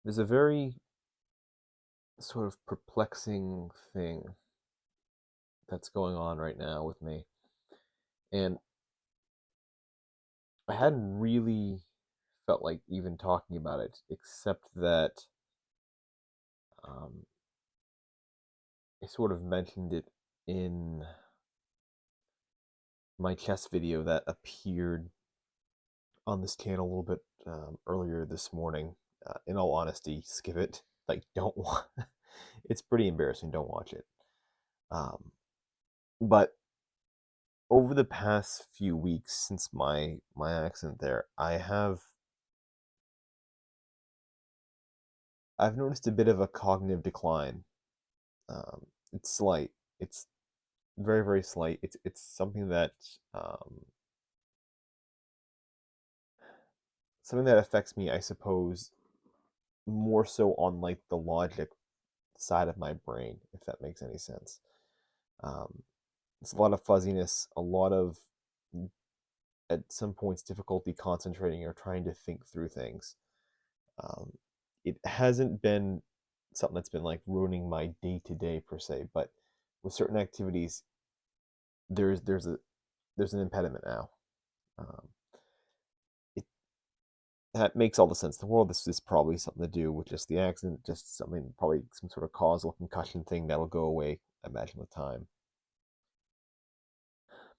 There's a very sort of perplexing thing that's going on right now with me. And I hadn't really felt like even talking about it, except that um, I sort of mentioned it in my chess video that appeared on this channel a little bit earlier this morning. In all honesty, skip it. Like, don't want. It's pretty embarrassing. Don't watch it. But over the past few weeks since my accident there, I've noticed a bit of a cognitive decline. It's slight. It's very, very slight. It's something that um, something that affects me, I suppose, more so on like the logic side of my brain, if that makes any sense. Um, it's a lot of fuzziness, a lot of at some points difficulty concentrating or trying to think through things. Um, it hasn't been something that's been like ruining my day to day per se, but with certain activities, there's there's a there's an impediment now. Um, it that makes all the sense in the world. This is probably something to do with just the accident, just something probably some sort of causal concussion thing that'll go away, I imagine, with time.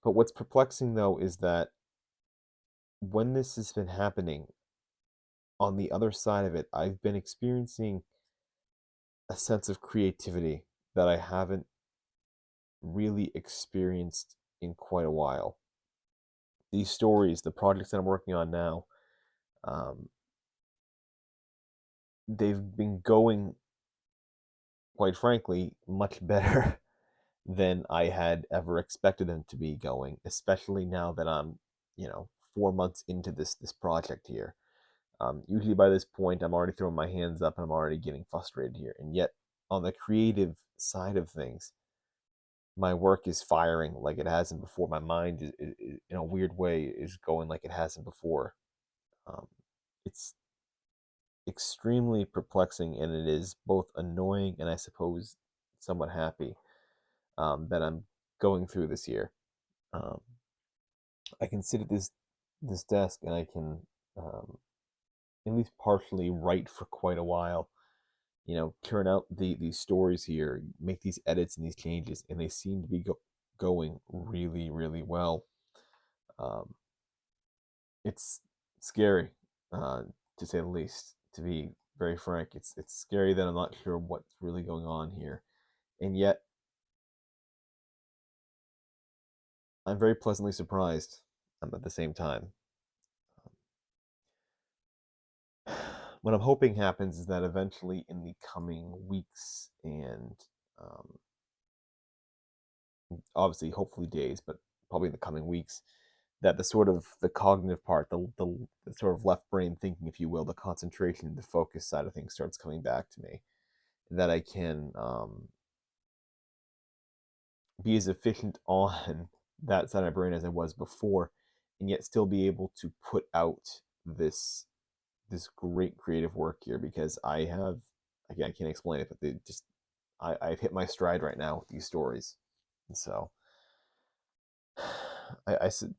But what's perplexing though is that when this has been happening, on the other side of it, I've been experiencing a sense of creativity that I haven't really experienced in quite a while. These stories, the projects that I'm working on now, um, they've been going, quite frankly, much better than I had ever expected them to be going, especially now that I'm, 4 months into this project here. Usually by this point, I'm already throwing my hands up and I'm already getting frustrated here. And yet, on the creative side of things, my work is firing like it hasn't before. My mind in a weird way, is going like it hasn't before. Um, it's extremely perplexing, and it is both annoying and I suppose somewhat happy that I'm going through this year. Um, I can sit at this desk and I can at least partially write for quite a while. Turn out these stories here, make these edits and these changes, and they seem to be going really, really well. Um, it's scary, uh, to say the least. To be very frank, it's scary that I'm not sure what's really going on here, and yet I'm very pleasantly surprised at the same time. What I'm hoping happens is that eventually, in the coming weeks and um, obviously, hopefully days, but probably in the coming weeks, that the sort of the cognitive part, the sort of left brain thinking, if you will, the concentration, the focus side of things starts coming back to me. That I can be as efficient on that side of my brain as I was before, and yet still be able to put out this great creative work here, because I have, again, I can't explain it, but they just I've hit my stride right now with these stories, and so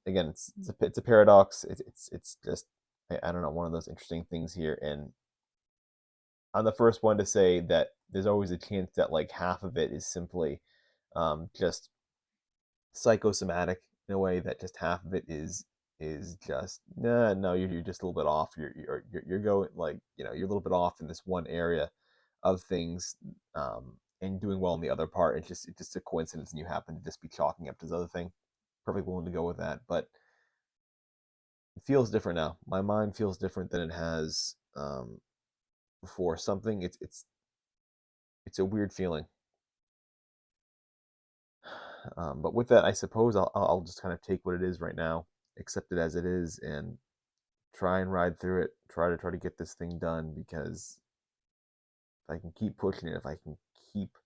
again, it's a paradox. It's just, I don't know, one of those interesting things here, and I'm the first one to say that there's always a chance that like half of it is simply just psychosomatic, in a way that just half of it is just, nah, no, you're just a little bit off. You're going, like, you're a little bit off in this one area of things, and doing well in the other part. It's just a coincidence, and you happen to just be chalking up to this other thing. Perfectly willing to go with that, but it feels different now. My mind feels different than it has before. Something it's a weird feeling. But with that, I suppose I'll just kind of take what it is right now, accept it as it is, and try and ride through it. Try to get this thing done, because if I can keep pushing it, if I can keep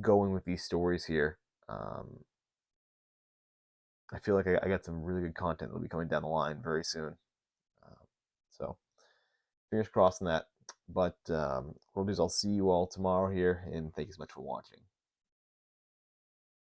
going with these stories here, um, I feel like I got some really good content that'll be coming down the line very soon. Um, so fingers crossed on that. But what I'll do is I'll see you all tomorrow here, and thank you so much for watching.